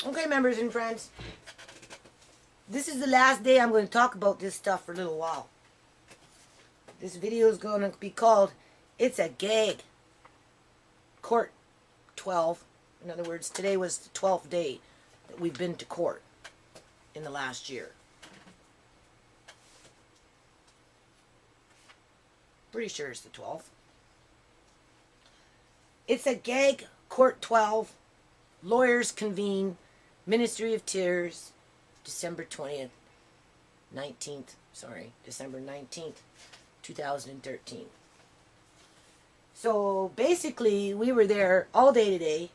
Okay, members and friends, this is the last day I'm going to talk about this stuff for a little while. This video is going to be called, It's a Gag. Court 12. In other words, today was the 12th day that we've been to court in the last year. Pretty sure it's the 12th. It's a gag. Court 12. Lawyers convene. Ministry of Tears. December 20th. December 19th, 2013. So basically, we were there all day today.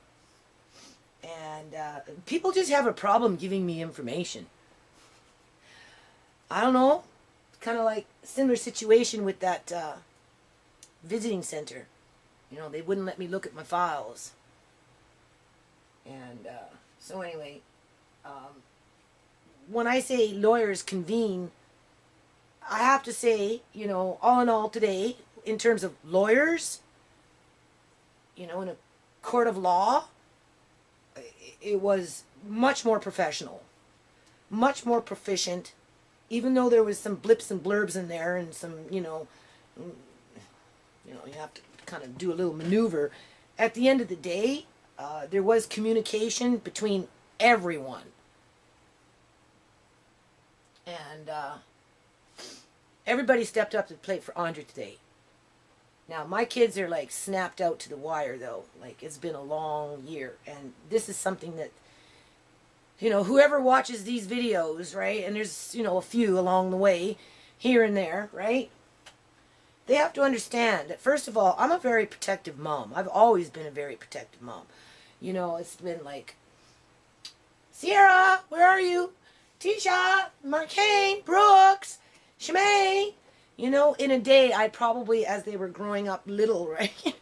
And people just have a problem giving me information. I don't know. Kind of like a similar situation with that visiting center. You know, they wouldn't let me look at my files. And so anyway, when I say lawyers convene, I have to say, you know, all in all today, in terms of lawyers, you know, in a court of law, it was much more professional, much more proficient, even though there was some blips and blurbs in there and some, you have to kind of do a little maneuver. At the end of the day, there was communication between everyone. And everybody stepped up to the plate for Andre today. Now, my kids are like snapped out to the wire, though. Like, it's been a long year. And this is something that, you know, whoever watches these videos, right, and there's, you know, a few along the way, here and there, right, they have to understand that, first of all, I'm a very protective mom. I've always been a very protective mom. You know, it's been like, Sierra, where are you? Tisha, Marcane, Brooks, Shimei. You know, in a day, I probably, as they were growing up little, right,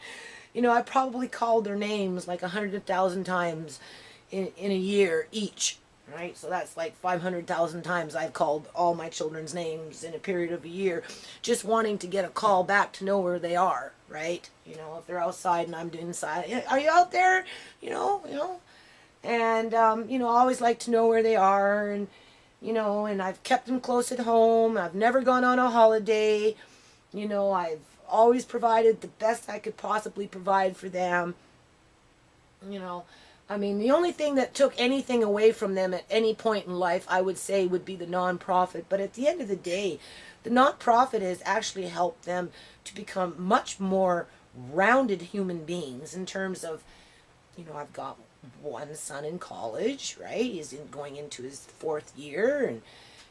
you know, I probably called their names like 100,000 times in a year each, right? So that's like 500,000 times I've called all my children's names in a period of a year, just wanting to get a call back to know where they are, right? You know, if they're outside and I'm inside, are you out there? You know, and, you know, I always like to know where they are, and, you know, and I've kept them close at home. I've never gone on a holiday. You know, I've always provided the best I could possibly provide for them. You know, I mean, the only thing that took anything away from them at any point in life, I would say, would be the nonprofit. But at the end of the day, the nonprofit has actually helped them to become much more rounded human beings in terms of, you know, I've got one son in college, right? He's going into his 4th year, and,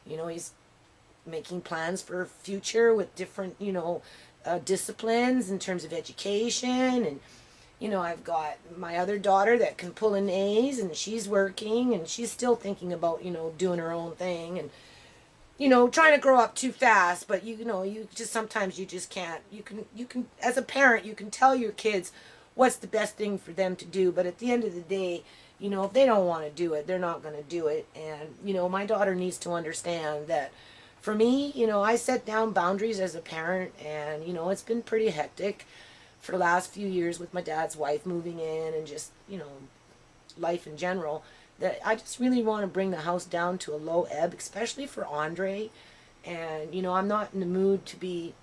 you know, he's making plans for a future with different, you know, disciplines in terms of education. And, you know, I've got my other daughter that can pull in A's, and she's working, and she's still thinking about, you know, doing her own thing, and, you know, trying to grow up too fast. But you know, you just sometimes you just can't. You can as a parent, you can tell your kids what's the best thing for them to do, but at the end of the day, you know, if they don't want to do it, they're not going to do it. And, you know, my daughter needs to understand that for me, you know, I set down boundaries as a parent, and, you know, it's been pretty hectic for the last few years with my dad's wife moving in and just, you know, life in general, that I just really want to bring the house down to a low ebb, especially for Andre. And, you know, I'm not in the mood to be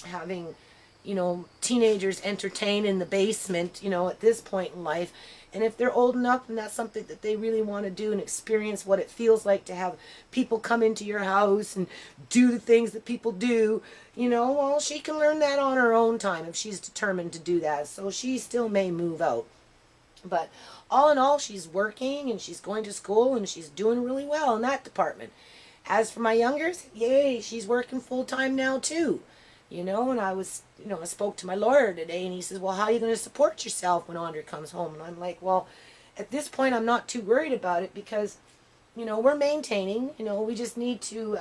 having, you know, teenagers entertain in the basement, you know, at this point in life. And if they're old enough and that's something that they really want to do and experience what it feels like to have people come into your house and do the things that people do, you know, well, she can learn that on her own time if she's determined to do that. So she still may move out. But all in all, she's working and she's going to school and she's doing really well in that department. As for my youngers, yay, she's working full time now too. You know, and I spoke to my lawyer today, and he says, well, how are you going to support yourself when Andre comes home? And I'm like, well, at this point, I'm not too worried about it because, you know, we're maintaining. You know, we just need to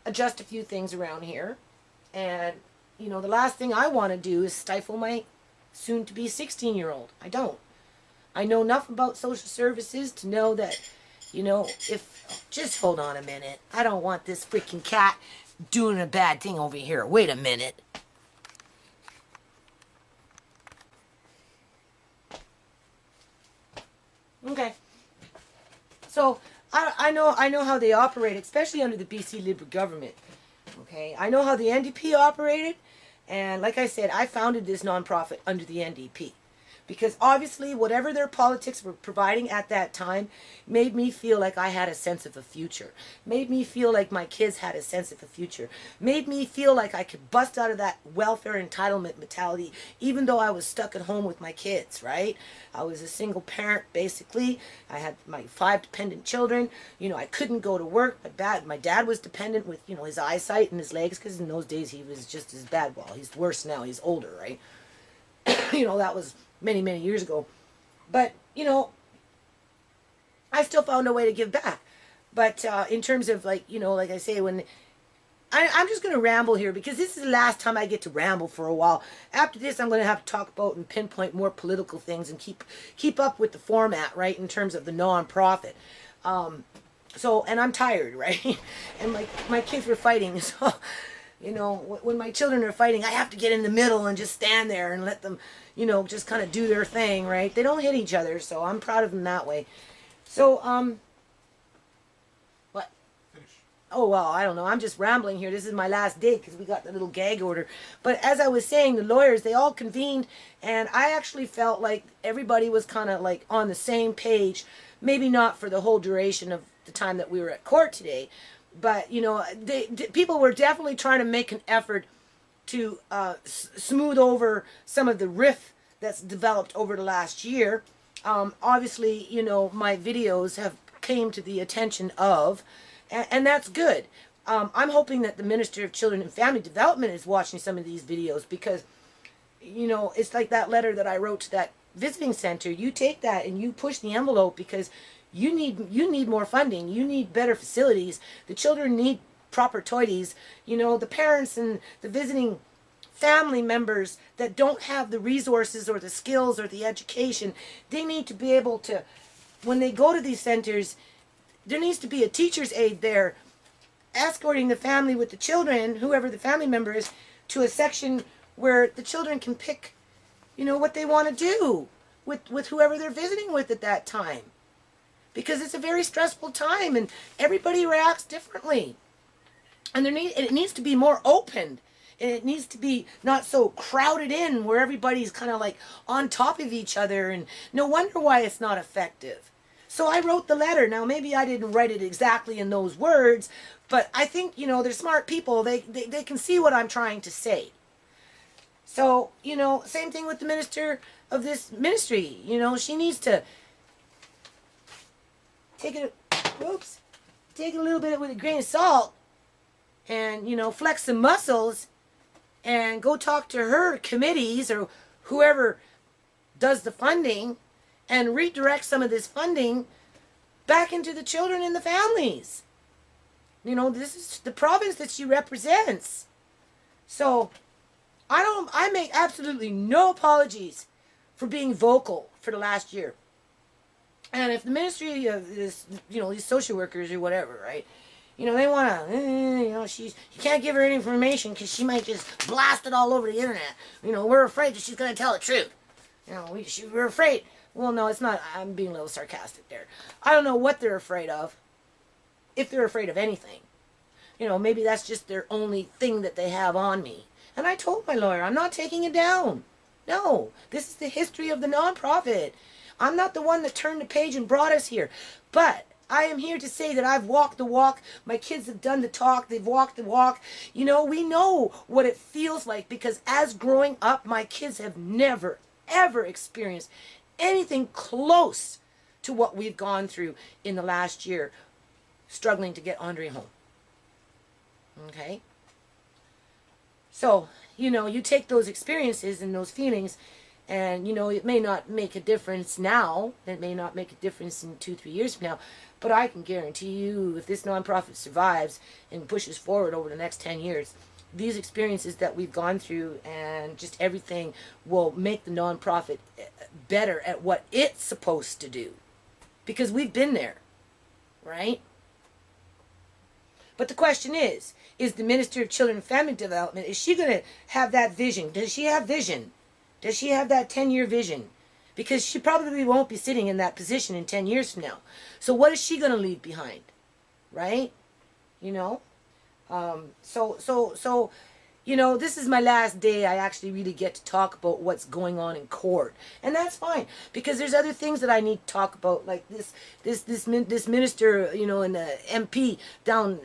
adjust a few things around here. And, you know, the last thing I want to do is stifle my soon-to-be 16-year-old. I don't. I know enough about social services to know that, you know, if... Just hold on a minute. I don't want this freaking cat doing a bad thing over here. Wait a minute. Okay. I know how they operate, especially under the BC Liberal government. Okay, I know how the NDP operated, and like I said, I founded this nonprofit under the NDP. Because obviously, whatever their politics were providing at that time made me feel like I had a sense of a future. Made me feel like my kids had a sense of a future. Made me feel like I could bust out of that welfare entitlement mentality, even though I was stuck at home with my kids, right? I was a single parent, basically. I had my 5 dependent children. You know, I couldn't go to work. My dad was dependent with, you know, his eyesight and his legs, because in those days he was just as bad. Well, he's worse now. He's older, right? You know, that was many, many years ago. But, you know, I still found a way to give back. But in terms of, like, you know, like I say, when I'm just going to ramble here, because this is the last time I get to ramble for a while. After this, I'm going to have to talk about and pinpoint more political things and keep up with the format, right, in terms of the non-profit. So, and I'm tired, right? And my kids were fighting, so... You know, when my children are fighting, I have to get in the middle and just stand there and let them, you know, just kind of do their thing, right? They don't hit each other, so I'm proud of them that way. So, what? Finish. Oh, well, I don't know. I'm just rambling here. This is my last day because we got the little gag order. But as I was saying, the lawyers, they all convened, and I actually felt like everybody was kind of like on the same page. Maybe not for the whole duration of the time that we were at court today. But, you know, people were definitely trying to make an effort to smooth over some of the rift that's developed over the last year. Obviously, you know, my videos have came to the attention of, and that's good. I'm hoping that the Minister of Children and Family Development is watching some of these videos, because, you know, it's like that letter that I wrote to that visiting center. You take that and you push the envelope, because you need more funding. You need better facilities. The children need proper toities. You know, the parents and the visiting family members that don't have the resources or the skills or the education, they need to be able to, when they go to these centers, there needs to be a teacher's aide there escorting the family with the children, whoever the family member is, to a section where the children can pick, you know, what they want to do with whoever they're visiting with at that time. Because it's a very stressful time and everybody reacts differently. And it needs to be more open. And it needs to be not so crowded in where everybody's kind of like on top of each other. And no wonder why it's not effective. So I wrote the letter. Now, maybe I didn't write it exactly in those words, but I think, you know, they're smart people. They can see what I'm trying to say. So, you know, same thing with the minister of this ministry. You know, she needs to take it a little bit with a grain of salt and, you know, flex some muscles and go talk to her committees or whoever does the funding and redirect some of this funding back into the children and the families. You know, this is the province that she represents. So I make absolutely no apologies for being vocal for the last year. And if the ministry of this, you know, these social workers or whatever, right, you know, they want to, you know, you can't give her any information because she might just blast it all over the internet. You know, we're afraid that she's going to tell the truth. You know, we're afraid. Well, no, it's not. I'm being a little sarcastic there. I don't know what they're afraid of, if they're afraid of anything. You know, maybe that's just their only thing that they have on me. And I told my lawyer, I'm not taking it down. No, this is the history of the nonprofit. I'm not the one that turned the page and brought us here. But I am here to say that I've walked the walk. My kids have done the talk. They've walked the walk. You know, we know what it feels like, because as growing up, my kids have never, ever experienced anything close to what we've gone through in the last year, struggling to get Andre home. Okay? So, you know, you take those experiences and those feelings, and, you know, it may not make a difference now. It may not make a difference in 2-3 years from now. But I can guarantee you, if this nonprofit survives and pushes forward over the next 10 years, these experiences that we've gone through and just everything will make the nonprofit better at what it's supposed to do. Because we've been there, right? But the question is the Minister of Children and Family Development, is she going to have that vision? Does she have vision? Does she have that 10-year vision? Because she probably won't be sitting in that position in 10 years from now. So what is she going to leave behind? right? You know, so, this is my last day. I actually really get to talk about what's going on in court, and that's fine because there's other things that I need to talk about, like this minister, and the MP down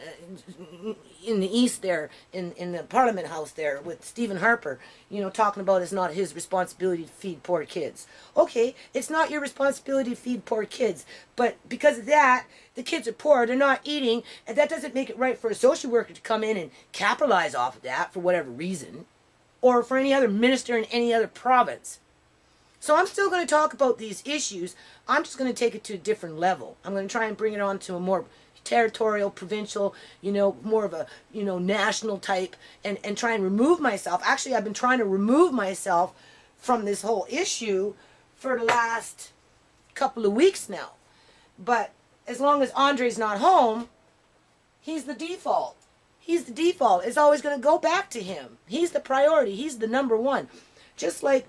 in the east there, in the Parliament House there with Stephen Harper, talking about it's not his responsibility to feed poor kids. Okay, it's not your responsibility to feed poor kids, but because of that, the kids are poor, they're not eating, and that doesn't make it right for a social worker to come in and capitalize off of that for whatever reason, or for any other minister in any other province. So I'm still going to talk about these issues. I'm just going to take it to a different level. I'm going to try and bring it on to a more territorial, provincial, more of a, national type, and try and remove myself. Actually, I've been trying to remove myself from this whole issue for the last couple of weeks now. But as long as Andre's not home, he's the default. He's the default. It's always going to go back to him. He's the priority. He's the number one. Just like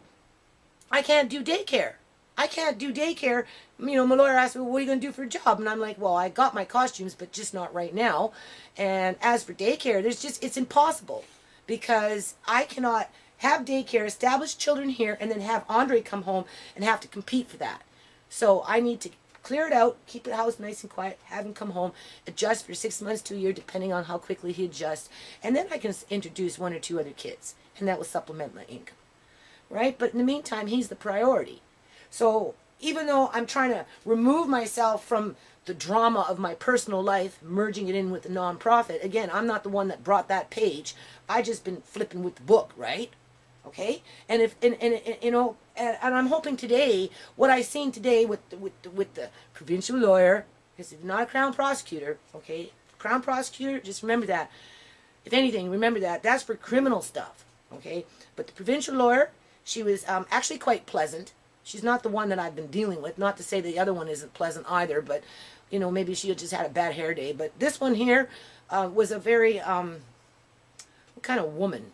I can't do daycare. I can't do daycare. My lawyer asked me, well, what are you going to do for a job? And I'm like, well, I got my costumes, but just not right now. And as for daycare, it's impossible because I cannot have daycare, establish children here, and then have Andre come home and have to compete for that. So I need to clear it out, keep the house nice and quiet, have him come home, adjust for 6 months to a year, depending on how quickly he adjusts. And then I can introduce 1 or 2 other kids, and that will supplement my income. Right? But in the meantime, he's the priority. So even though I'm trying to remove myself from the drama of my personal life, merging it in with the nonprofit, again, I'm not the one that brought that page. I just been flipping with the book, right? Okay? And and I'm hoping today, what I seen today with the provincial lawyer, because he's not a crown prosecutor, okay? Crown prosecutor, just remember that. If anything, remember that. That's for criminal stuff, okay? But the provincial lawyer, she was actually quite pleasant. She's not the one that I've been dealing with. Not to say the other one isn't pleasant either, but, maybe she just had a bad hair day. But this one here was a very, what kind of woman?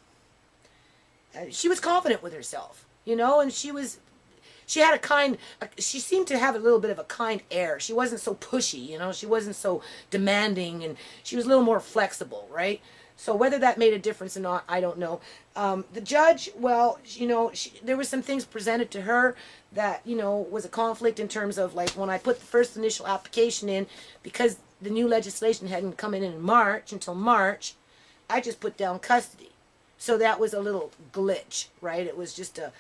She was confident with herself, and she had she seemed to have a little bit of a kind air. She wasn't so pushy, she wasn't so demanding, and she was a little more flexible, right? So whether that made a difference or not, I don't know. The judge, well, there were some things presented to her that, was a conflict in terms of, like, when I put the first initial application in, because the new legislation hadn't come in March, until March, I just put down custody. So that was a little glitch, right? It was just a,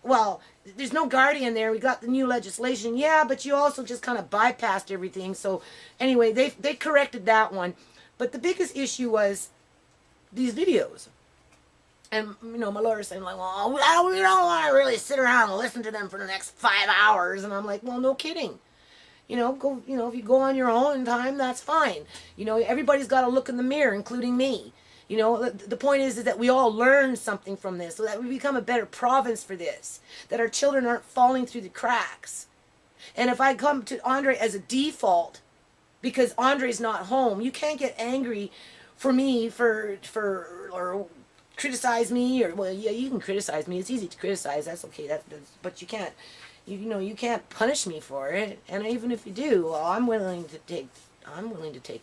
well, there's no guardian there. We got the new legislation. Yeah, but you also just kind of bypassed everything. So anyway, they corrected that one. But the biggest issue was these videos. And, my lawyer's saying, like, well, we don't want to really sit around and listen to them for the next 5 hours. And I'm like, well, no kidding. Go, if you go on your own time, that's fine. Everybody's got to look in the mirror, including me. The point is that we all learn something from this, so that we become a better province for this, that our children aren't falling through the cracks. And if I come to Andre as a default, because Andre's not home, you can't get angry for me or criticize me, or, well, yeah, you can criticize me. It's easy to criticize. That's okay. But you can't, you can't punish me for it. And even if you do, well, I'm willing to take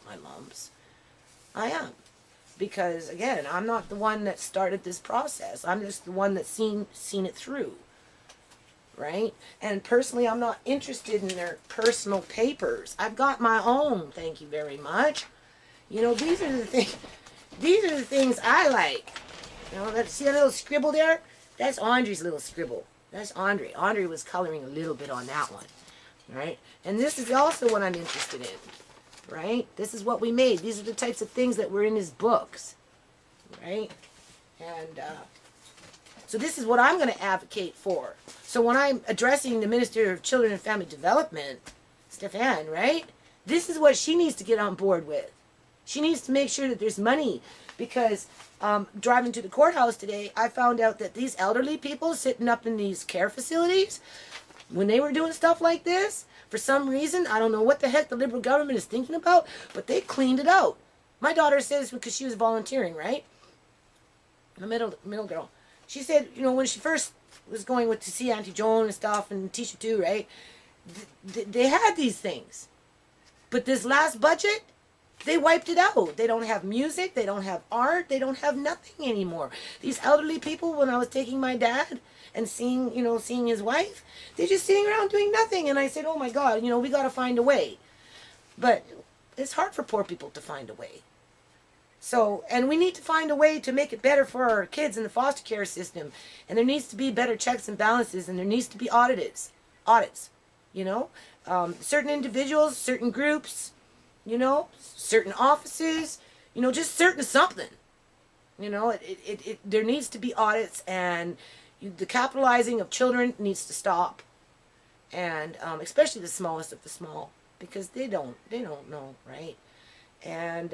my lumps. I am. Because, again, I'm not the one that started this process. I'm just the one that's seen it through. Right? And personally, I'm not interested in their personal papers. I've got my own, thank you very much. These are the things I like. See that little scribble there? That's Andre's little scribble. That's Andre. Andre was coloring a little bit on that one. Right? And this is also what I'm interested in. Right? This is what we made. These are the types of things that were in his books. Right? And so this is what I'm going to advocate for. So when I'm addressing the Minister of Children and Family Development, Stefan, right? This is what she needs to get on board with. She needs to make sure that there's money. Because driving to the courthouse today, I found out that these elderly people sitting up in these care facilities, when they were doing stuff like this, for some reason, I don't know what the heck the Liberal government is thinking about, but they cleaned it out. My daughter says, because she was volunteering, right? The middle girl. She said, when she first was going to see Auntie Joan and stuff, and Tisha too, right? They had these things. But this last budget, They wiped it out. They don't have music. They don't have art. They don't have nothing anymore. These elderly people, when I was taking my dad and seeing, seeing his wife, they're just sitting around doing nothing. And I said, oh my God, we got to find a way. But it's hard for poor people to find a way. So, and we need to find a way to make it better for our kids in the foster care system. And there needs to be better checks and balances, and there needs to be audits, certain individuals, certain groups, certain offices, just certain something. There needs to be audits, and the capitalizing of children needs to stop, and especially the smallest of the small, because they don't know, right? And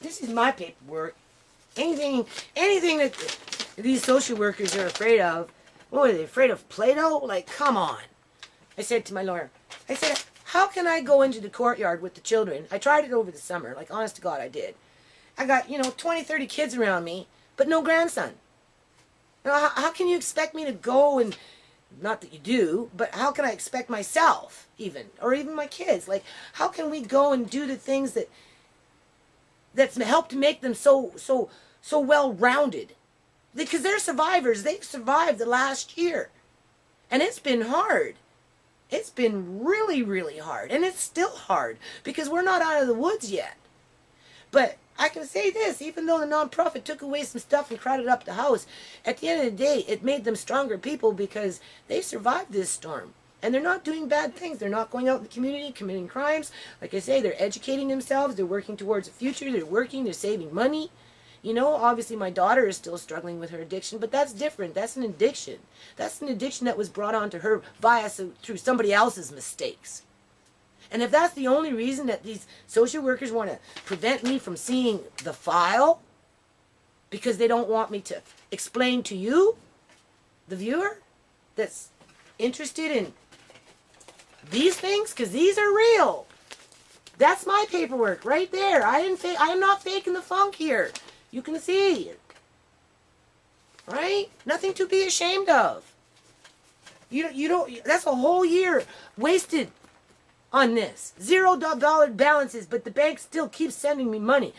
this is my paperwork. Anything that these social workers are afraid of. What are they afraid of? Play-Doh? Like, come on. I said to my lawyer, I said, how can I go into the courtyard with the children? I tried it over the summer. Like, honest to God, I did. I got, 20, 30 kids around me, but no grandson. How can you expect me to go and, not that you do, but how can I expect myself even, or even my kids? Like, how can we go and do the things that's helped to make them so well-rounded? Because they're survivors. They've survived the last year. And it's been hard. It's been really, really hard. And it's still hard because we're not out of the woods yet. But I can say this, even though the nonprofit took away some stuff and crowded up the house, at the end of the day, it made them stronger people because they survived this storm. And they're not doing bad things. They're not going out in the community committing crimes. Like I say, they're educating themselves. They're working towards a future. They're working. They're saving money. Obviously my daughter is still struggling with her addiction, but that's different. That's an addiction. That's an addiction that was brought onto her through somebody else's mistakes. And if that's the only reason that these social workers want to prevent me from seeing the file, because they don't want me to explain to you, the viewer, that's interested in these things, because these are real. That's my paperwork right there. I am not faking the funk here. You can see, right? Nothing to be ashamed of. You don't. That's a whole year wasted on this. $0 balances, but the bank still keeps sending me money,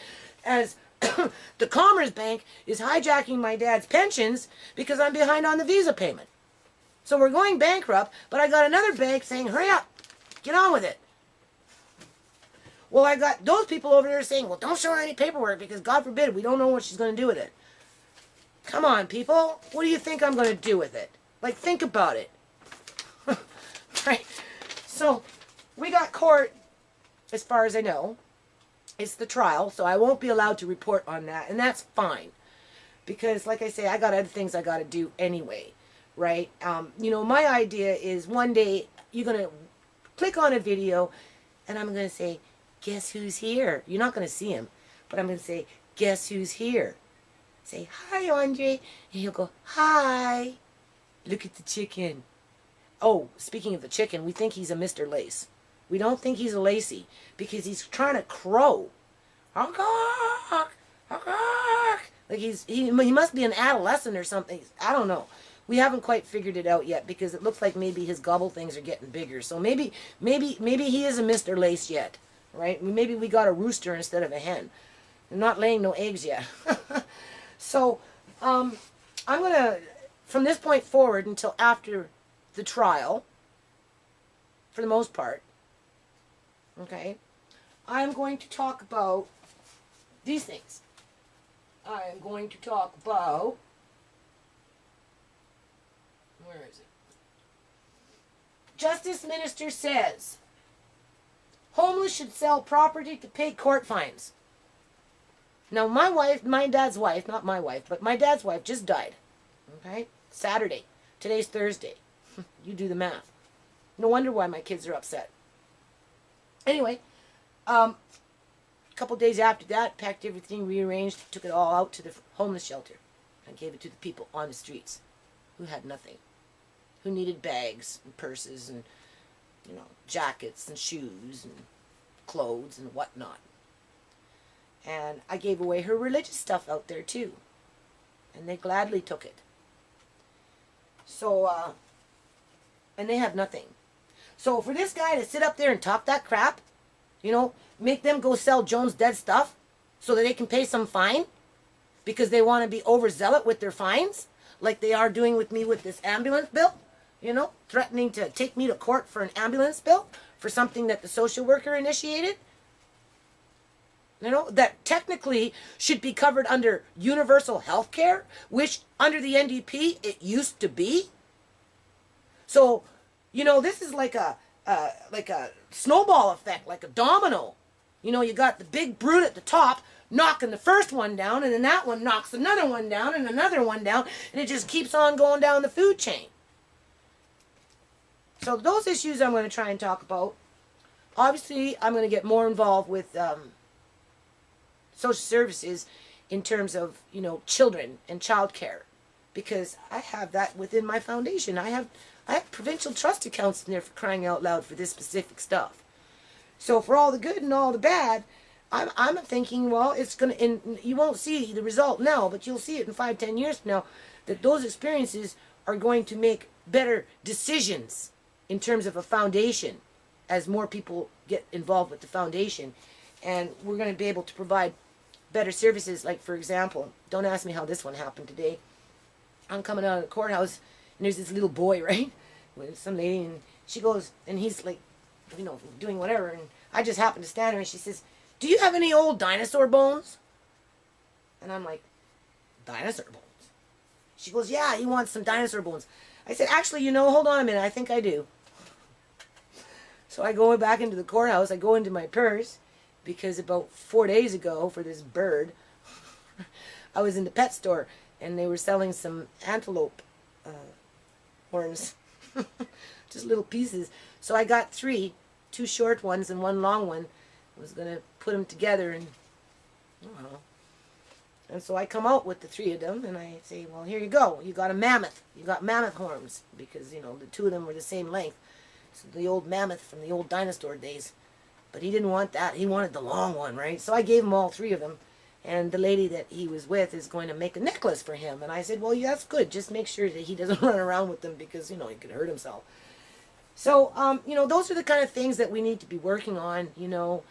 as the Commerce Bank is hijacking my dad's pensions because I'm behind on the visa payment. So we're going bankrupt, but I got another bank saying, "Hurry up, get on with it." Well, I got those people over there saying, well, don't show her any paperwork because, God forbid, we don't know what she's going to do with it. Come on, people. What do you think I'm going to do with it? Like, think about it. Right? So, we got court, as far as I know. It's the trial, so I won't be allowed to report on that, and that's fine. Because, like I say, I got other things I got to do anyway, right? My idea is one day you're going to click on a video, and I'm going to say, guess who's here? You're not going to see him, but I'm going to say, guess who's here? Say, hi, Andre. And he'll go, hi. Look at the chicken. Oh, speaking of the chicken, we think he's a Mr. Lace. We don't think he's a Lacey because he's trying to crow. Like he must be an adolescent or something. I don't know. We haven't quite figured it out yet because it looks like maybe his gobble things are getting bigger. So maybe he is a Mr. Lace yet. Right? Maybe we got a rooster instead of a hen. They're not laying no eggs yet. So, I'm going to, from this point forward until after the trial, for the most part, okay, I'm going to talk about these things. I'm going to talk about, where is it? Justice Minister says, homeless should sell property to pay court fines. Now, my dad's wife, not my wife, but my dad's wife just died. Okay? Saturday. Today's Thursday. You do the math. No wonder why my kids are upset. Anyway, a couple days after that, packed everything, rearranged, took it all out to the homeless shelter and gave it to the people on the streets who had nothing, who needed bags and purses and jackets and shoes and clothes and whatnot. And I gave away her religious stuff out there too. And they gladly took it. So, and they have nothing. So for this guy to sit up there and talk that crap, you know, make them go sell Jones dead stuff so that they can pay some fine because they want to be overzealot with their fines, like they are doing with me with this ambulance bill, you know, threatening to take me to court for an ambulance bill for something that the social worker initiated, you know, that technically should be covered under universal health care, which under the NDP it used to be. So, you know, this is like a snowball effect, like a domino. You know, you got the big brute at the top knocking the first one down, and then that one knocks another one down, and another one down, and it just keeps on going down the food chain. So those issues I'm going to try and talk about. Obviously, I'm going to get more involved with social services in terms of, you know, children and child care, because I have that within my foundation. I have provincial trust accounts in there, for crying out loud, for this specific stuff. So for all the good and all the bad, I'm thinking, well, it's gonna, and you won't see the result now, but you'll see it in 5-10 years from now, that those experiences are going to make better decisions in terms of a foundation as more people get involved with the foundation, and we're going to be able to provide better services. Like, for example, don't ask me how this one happened today. I'm coming out of the courthouse, and there's this little boy, right, with some lady, and she goes, and he's like, you know, doing whatever, and I just happened to stand there, and she says, "Do you have any old dinosaur bones?" And I'm like, "Dinosaur bones?" She goes, "Yeah, he wants some dinosaur bones." I said, "Actually, you know, hold on a minute, I think I do." So I go back into the courthouse, I go into my purse, because about 4 days ago, for this bird, I was in the pet store, and they were selling some antelope horns, just little pieces. So I got 3, 2 short ones and 1 long one. I was going to put them together, and I don't know. And so I come out with the 3 of them, and I say, "Well, here you go. You got a mammoth. You got mammoth horns," because, you know, the 2 of them were the same length. So the old mammoth from the old dinosaur days. But he didn't want that. He wanted the long one, right? So I gave him all 3 of them. And the lady that he was with is going to make a necklace for him. And I said, "Well, yeah, that's good. Just make sure that he doesn't run around with them, because, you know, he could hurt himself." So, you know, those are the kind of things that we need to be working on, you know,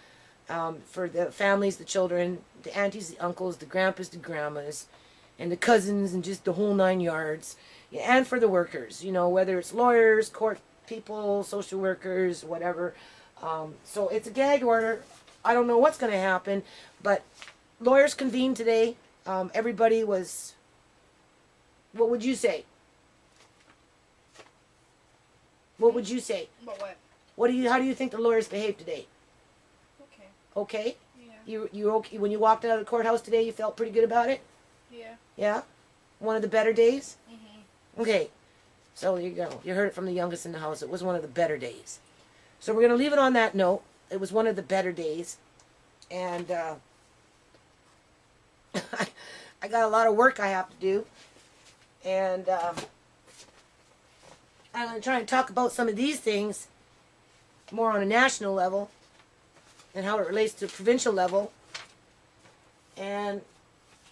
for the families, the children, the aunties, the uncles, the grandpas, the grandmas, and the cousins, and just the whole 9 yards. Yeah, and for the workers, you know, whether it's lawyers, court people, social workers, whatever. So it's a gag order. I don't know what's going to happen, but lawyers convened today. Everybody was, what would you say? What would you say? What? How do you think the lawyers behaved today? Okay. Okay? Yeah. You okay when you walked out of the courthouse today? You felt pretty good about it? Yeah. Yeah? One of the better days? Mhm. Okay. So there you go. You heard it from the youngest in the house. It was one of the better days. So we're going to leave it on that note. It was one of the better days. And I got a lot of work I have to do. And I'm going to try and talk about some of these things more on a national level and how it relates to provincial level. And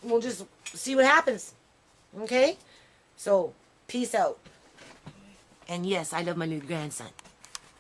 we'll just see what happens. Okay? So, peace out. And yes, I love my new grandson.